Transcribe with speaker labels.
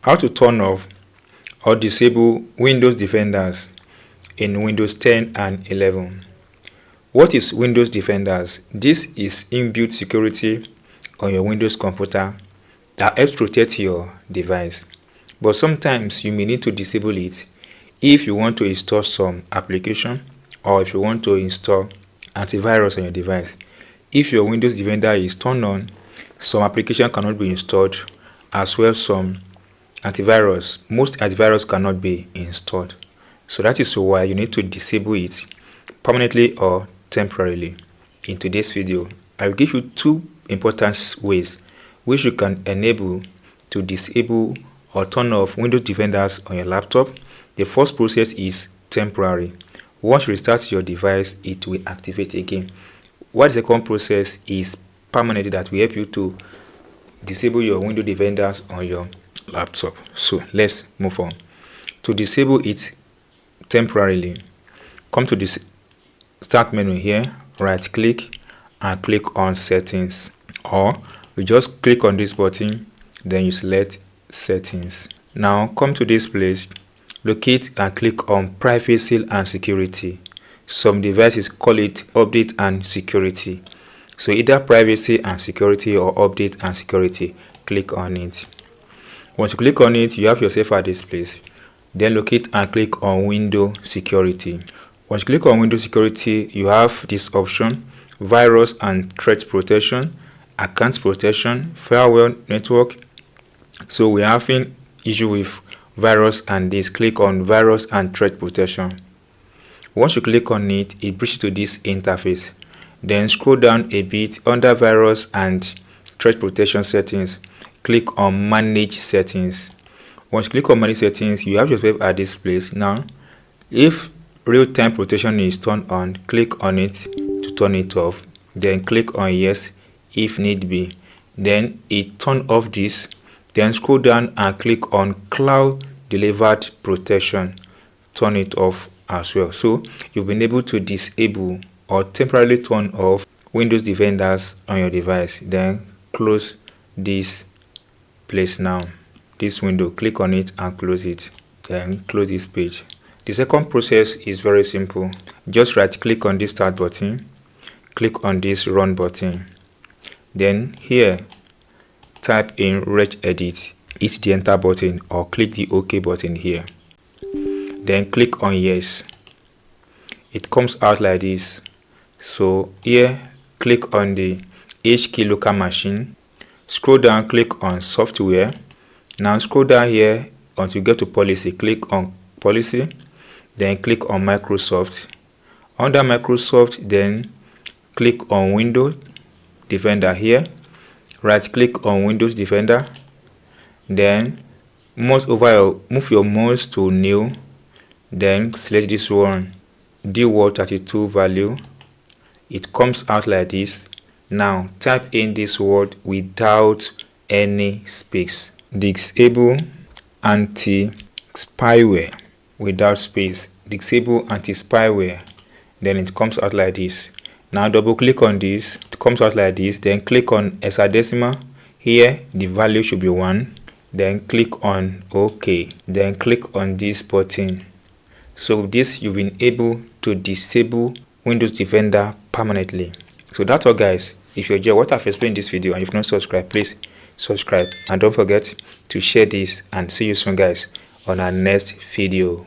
Speaker 1: How to turn off or disable Windows Defenders in Windows 10 and 11. What is Windows Defenders? This is inbuilt security on your Windows computer that helps protect your device. But sometimes you may need to disable it if you want to install some application or if you want to install antivirus on your device. If your Windows Defender is turned on, some application cannot be installed, as well some antivirus. Most antivirus cannot be installed. So that is why you need to disable it permanently or temporarily. In today's video, I will give you two important ways which you can enable to disable or turn off Windows Defenders on your laptop. The first process is temporary. Once you restart your device, it will activate again. What the second process is permanent, that will help you to disable your Windows Defenders on your laptop. So let's move on. To disable it temporarily, come to this start menu here, right click and click on settings, or you just click on this button, then you select settings. Now come to this place, locate and click on privacy and security. Some devices call it update and security. So either privacy and security or update and security, click on it. Once you click on it, you have yourself at this place. Then locate and click on window security. Once you click on window security, you have this option: virus and threat protection, account protection, firewall network. So we're having issue with virus and this. Click on virus and threat protection. Once you click on it, it brings you to this interface. Then scroll down a bit under virus and threat protection settings. Click on manage settings. Once you click on manage settings, you have yourself at this place. Now, if real-time protection is turned on, click on it to turn it off. Then click on yes if need be. Then it turn off this. Then scroll down and click on cloud delivered protection. Turn it off as well. So you've been able to disable or temporarily turn off Windows Defenders on your device. Then close this place now. This window, click on it and close it. Then close this page. The second process is very simple. Just right click on this start button, click on this run button. Then here type in regedit, hit the enter button or click the OK button here. Then click on yes. It comes out like this. So here click on the HK local machine, scroll down, click on software. Now scroll down here until you get to policy, click on policy, then click on Microsoft. Under Microsoft, then click on Windows Defender here, right click on Windows Defender, then move your mouse to new, then select this one, D32 value. It comes out like this. Now type in this word without any space: disable anti-spyware, without space, disable anti-spyware. Then it comes out like this. Now double click on this, it comes out like this. Then click on hexadecimal. Here the value should be 1. Then click on OK. Then click on this button. So with this, you've been able to disable Windows Defender permanently. So that's all, guys. If you enjoy what I've explained in this video and you've not subscribed, please subscribe and don't forget to share this, and see you soon, guys, on our next video.